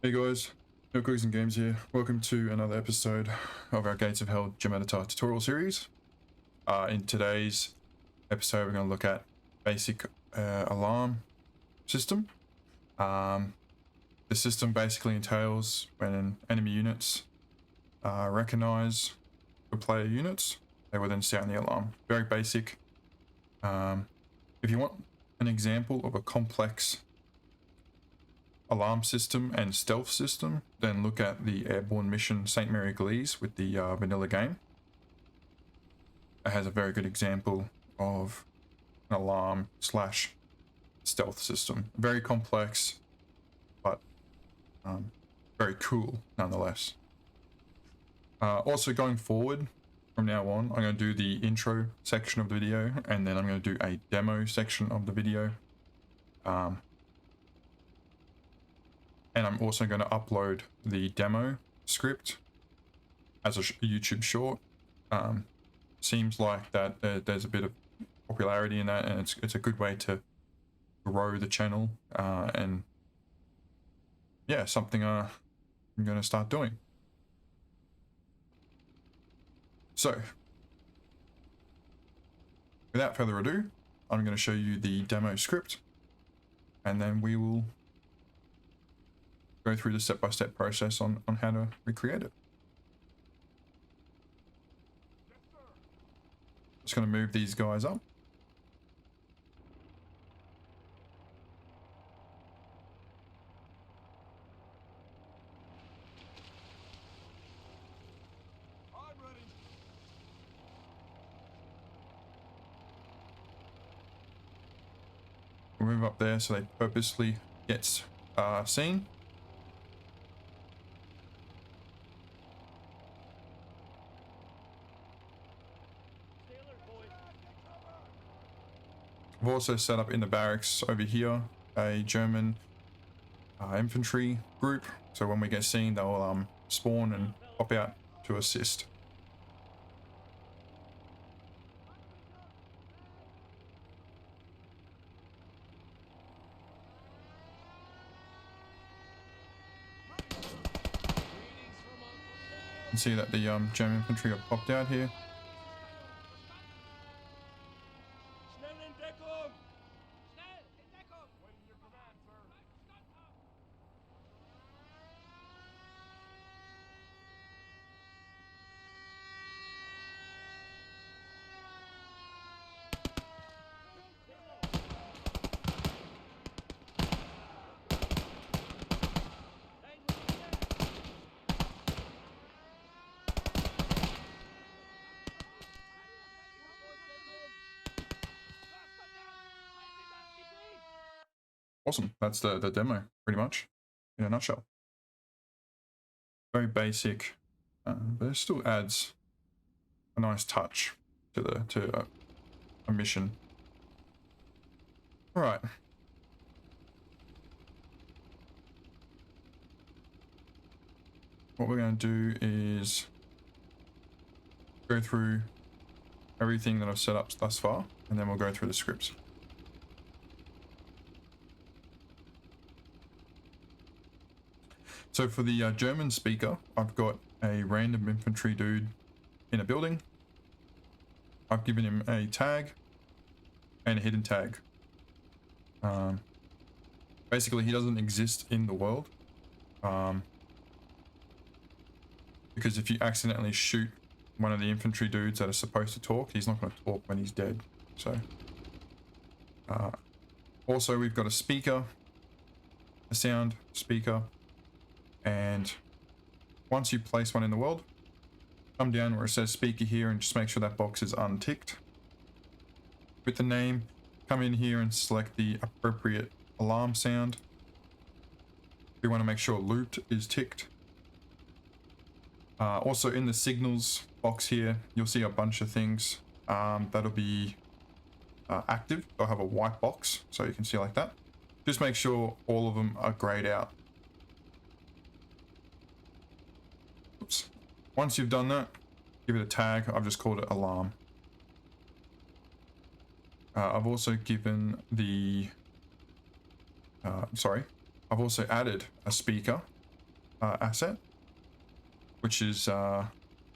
Hey guys, MilkCookiesNGames here. Welcome to another episode of our Gates of Hell Gem Editor tutorial series. In today's episode, we're going to look at basic alarm system. The system basically entails when enemy units recognize the player units, they will then sound the alarm. Very basic. If you want an example of a complex alarm system and stealth system, then look at the airborne mission St. Mary Glees with the vanilla game. It has a very good example of an alarm slash stealth system. Very complex, but very cool nonetheless. Also going forward from now on, I'm going to do the intro section of the video, and then I'm going to do a demo section of the video. And I'm also going to upload the demo script as a YouTube short. Seems like that there's a bit of popularity in that, and it's a good way to grow the channel. And yeah, something I'm going to start doing. So, without further ado, I'm going to show you the demo script, and then we will go through the step-by-step process on how to recreate it. Just going to move these guys up. We'll move up there so they purposely gets seen. I've also set up in the barracks over here a German infantry group, so when we get seen they'll spawn and pop out to assist. You can see that the German infantry have popped out here. Awesome, that's the demo pretty much in a nutshell. Very basic, but it still adds a nice touch to a mission. All right. What we're going to do is go through everything that I've set up thus far, and then we'll go through the scripts. So for the German speaker, I've got a random infantry dude in a building. I've given him a tag and a hidden tag. Basically, he doesn't exist in the world. Because if you accidentally shoot one of the infantry dudes that are supposed to talk, he's not going to talk when he's dead. So, also we've got a speaker, a sound speaker. And once you place one in the world, come down where it says speaker here and just make sure that box is unticked. With the name, come in here and select the appropriate alarm sound. We want to make sure looped is ticked. Also in the signals box here, you'll see a bunch of things that'll be active. They'll have a white box, so you can see like that. Just make sure all of them are grayed out. Oops. Once you've done that, give it a tag. I've just called it alarm. I've also given the I've also added a speaker asset, which is an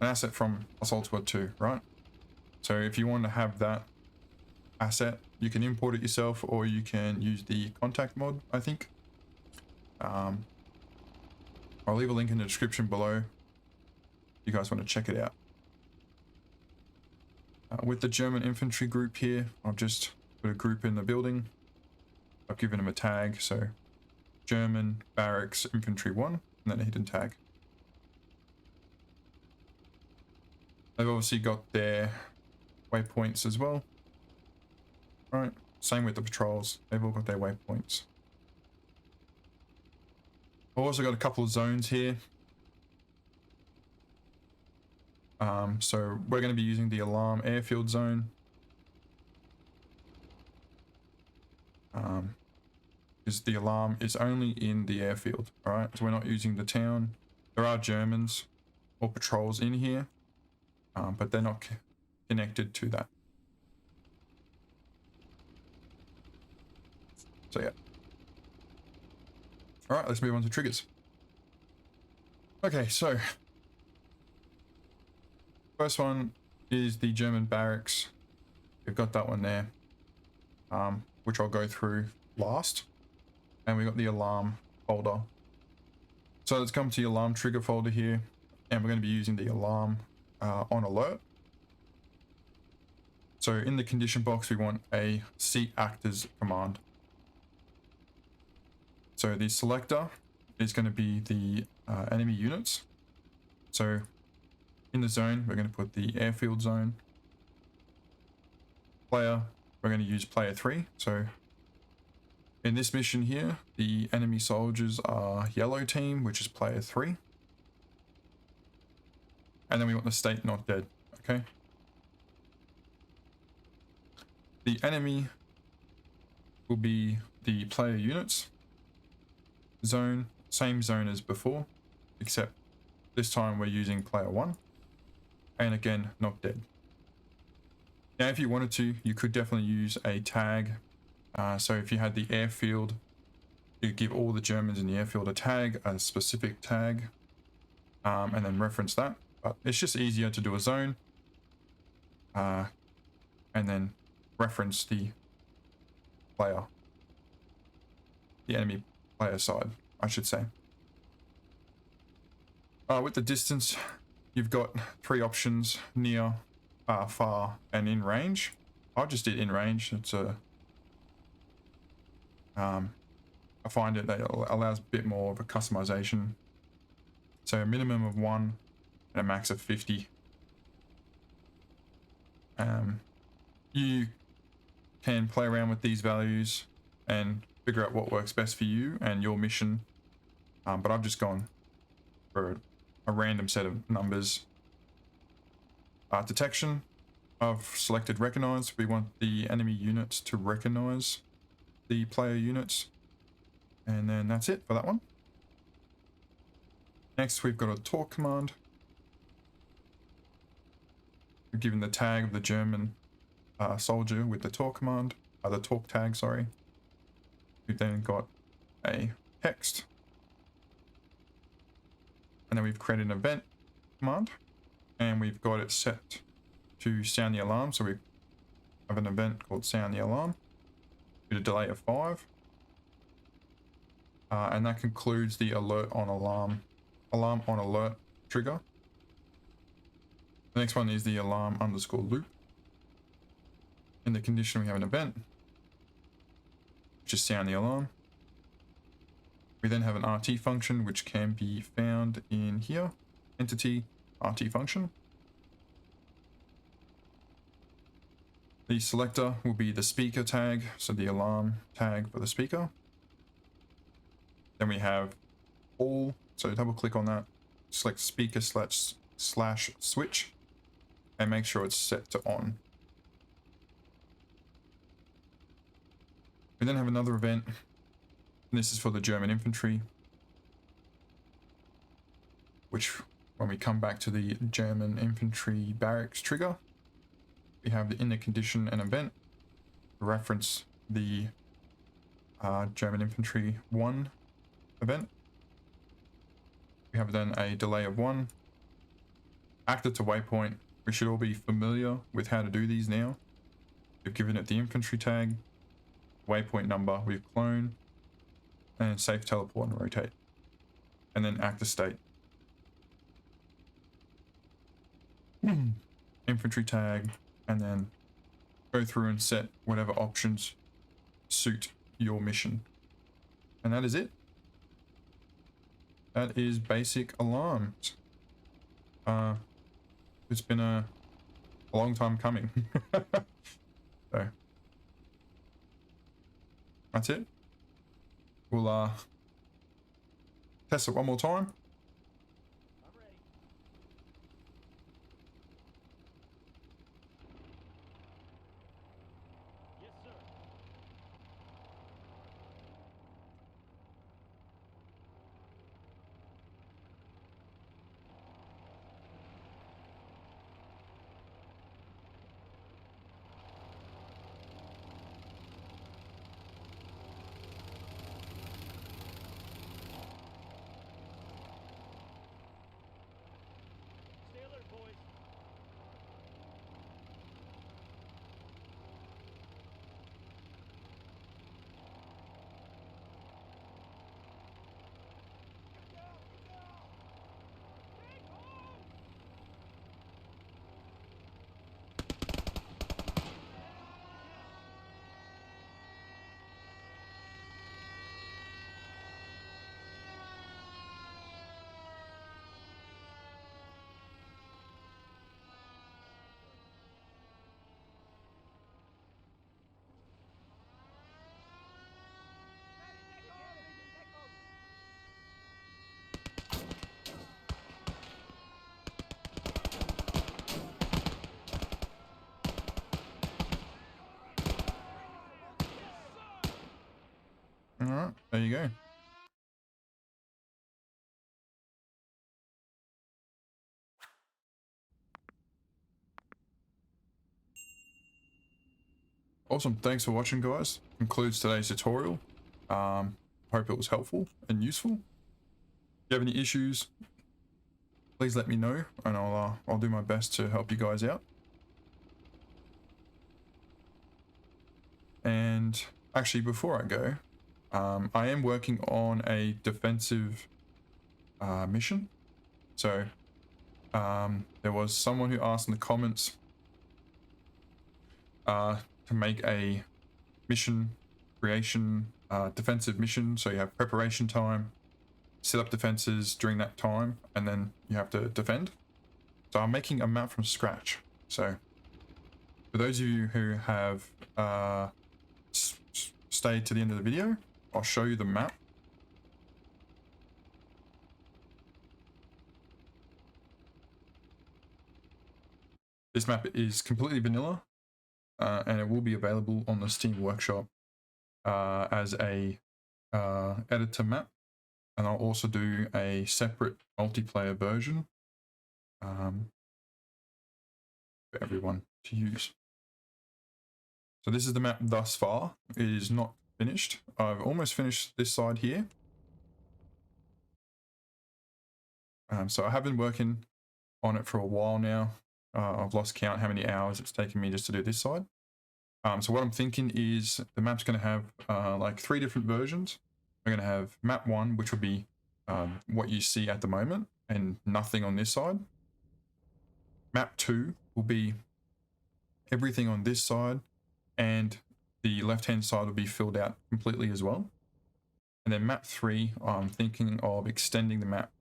asset from Assault Squad 2, right? So if you want to have that asset, you can import it yourself, or you can use the contact mod, I think. I'll leave a link in the description below if you guys want to check it out. With the German infantry group here, I've just put a group in the building. I've given them a tag, so German Barracks Infantry 1, and then a hidden tag. They've obviously got their waypoints as well. Right, same with the patrols, they've all got their waypoints. I've also got a couple of zones here. So we're going to be using the alarm airfield zone. Because the alarm is only in the airfield, alright? So we're not using the town. There are Germans or patrols in here, but they're not connected to that. So yeah. Alright, let's move on to triggers. Okay, so first one is the German barracks. We've got that one there, which I'll go through last. And we got the alarm folder. So let's come to the alarm trigger folder here, and we're going to be using the alarm on alert. So in the condition box, we want a seat actors command. So the selector is going to be the enemy units. So in the zone, we're going to put the airfield zone. Player, we're going to use player 3. So in this mission here, the enemy soldiers are yellow team, which is player 3. And then we want the state not dead, okay? The enemy will be the player units. Zone, same zone as before, except this time we're using player 1. And again, not dead. Now, if you wanted to, you could definitely use a tag. So if you had the airfield, you give all the Germans in the airfield a tag, a specific tag, and then reference that. But it's just easier to do a zone, and then reference the player, the enemy player side, I should say. With the distance, you've got 3 options: near, far, and in range. I just did in range. It's a I find it that allows a bit more of a customization. So a minimum of 1 and a max of 50. You can play around with these values and figure out what works best for you and your mission. But I've just gone for a random set of numbers. Detection, I've selected recognize. We want the enemy units to recognize the player units. And then that's it for that one. Next, we've got a talk command. We're given the tag of the German soldier with the talk command, the talk tag, sorry. We've then got a text. And then we've created an event command, and we've got it set to sound the alarm. So we have an event called sound the alarm with a delay of 5. And that concludes the alert on alarm on alert trigger. The next one is the alarm underscore loop. In the condition, we have an event, which is sound the alarm. We then have an RT function, which can be found in here, entity RT function. The selector will be the speaker tag, so the alarm tag for the speaker. Then we have all, so double click on that, select speaker slash switch, and make sure it's set to on. We then have another event, and this is for the German infantry, which when we come back to the German infantry barracks trigger, we have the in the condition and event to reference the German infantry 1 event. have then a delay of 1. Active to waypoint. We should all be familiar with how to do these now. We've given it the infantry tag, waypoint number, we've clone, and safe teleport and rotate. And then active state. Infantry tag, and then go through and set whatever options suit your mission. And that is it. That is basic alarms. It's been a long time coming. So that's it. We'll test it one more time. All right, there you go. Awesome. Thanks for watching, guys. Concludes today's tutorial. Hope it was helpful and useful. If you have any issues, please let me know, and I'll do my best to help you guys out. And actually, before I go, I am working on a defensive mission. So there was someone who asked in the comments to make a mission creation defensive mission. So you have preparation time, set up defenses during that time, and then you have to defend. So I'm making a map from scratch. So for those of you who have stayed to the end of the video, I'll show you the map. This map is completely vanilla, and it will be available on the Steam Workshop as a editor map. And I'll also do a separate multiplayer version for everyone to use. So this is the map thus far. It is not finished. I've almost finished this side here. So I have been working on it for a while now. I've lost count how many hours it's taken me just to do this side. So what I'm thinking is the map's going to have like 3 different versions. We're going to have map 1, which will be what you see at the moment, and nothing on this side. Map 2 will be everything on this side, and the left-hand side will be filled out completely as well. And then map 3, I'm thinking of extending the map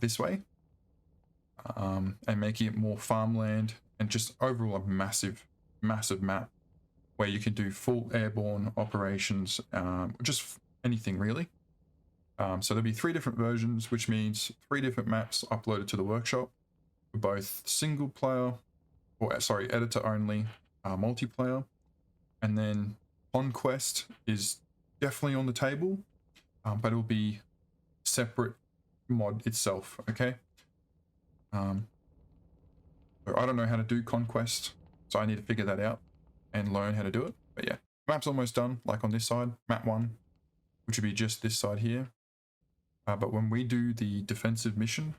this way and making it more farmland, and just overall a massive map where you can do full airborne operations, just anything really. So there'll be 3 different versions, which means 3 different maps uploaded to the workshop for both single player, or sorry, editor only, multiplayer. And then Conquest is definitely on the table, but it'll be separate mod itself, okay? So I don't know how to do Conquest, so I need to figure that out and learn how to do it. But yeah, map's almost done, like on this side, map 1, which would be just this side here. But when we do the defensive mission,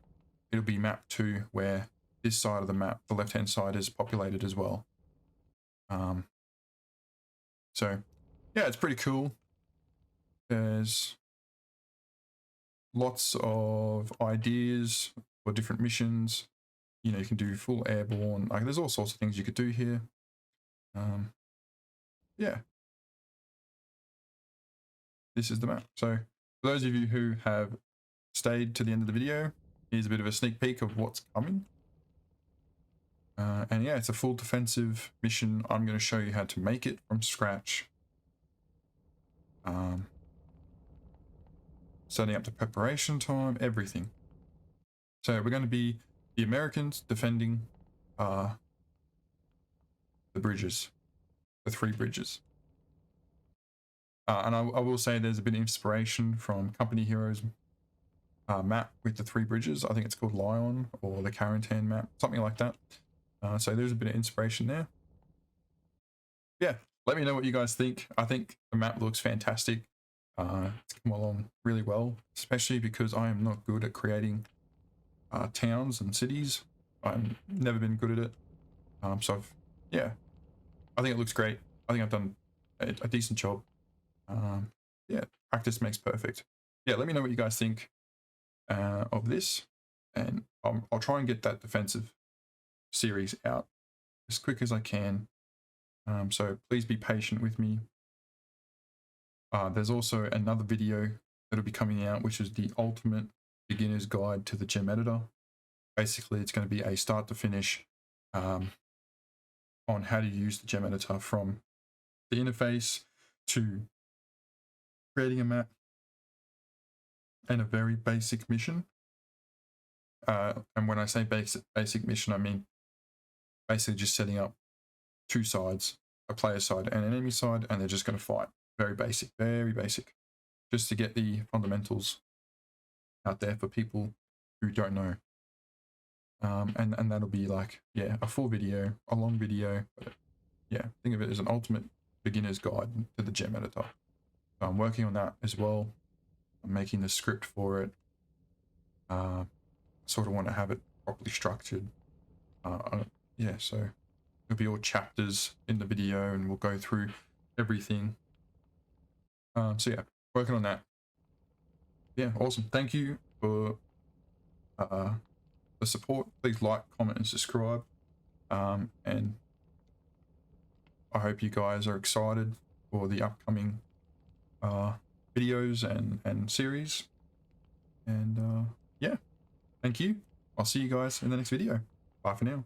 it'll be mapped to where this side of the map, the left-hand side, is populated as well. So yeah, it's pretty cool. There's lots of ideas for different missions. You know, you can do full airborne. Like, there's all sorts of things you could do here. Yeah, this is the map. So for those of you who have stayed to the end of the video, here's a bit of a sneak peek of what's coming. And yeah, it's a full defensive mission. I'm going to show you how to make it from scratch. Setting up the preparation time, everything. So we're going to be the Americans defending the bridges, the 3 bridges. And I will say there's a bit of inspiration from Company Heroes map with the 3 bridges. I think it's called Lion, or the Carentan map, something like that. So there's a bit of inspiration there. Yeah, let me know what you guys think. I think the map looks fantastic. It's come along really well, especially because I am not good at creating towns and cities. I've never been good at it. So yeah, I think it looks great. I think I've done a decent job. Yeah, practice makes perfect. Yeah, let me know what you guys think of this, and I'll try and get that defensive series out as quick as I can. So please be patient with me. There's also another video that'll be coming out, which is the ultimate beginner's guide to the gem editor. Basically, it's going to be a start to finish on how to use the gem editor, from the interface to creating a map and a very basic mission. And when I say basic mission, I mean basically just setting up 2 sides, a player side and an enemy side, and they're just going to fight. Very basic, just to get the fundamentals out there for people who don't know. And that'll be like, yeah, a full video, a long video, but yeah, think of it as an ultimate beginner's guide to the gem editor. So I'm working on that as well. I'm making the script for it. I sort of want to have it properly structured. Yeah, so it'll be all chapters in the video, and we'll go through everything. So yeah, working on that. Yeah, awesome. Thank you for the support. Please like, comment, and subscribe. And I hope you guys are excited for the upcoming videos and series. And yeah, thank you. I'll see you guys in the next video. Bye for now.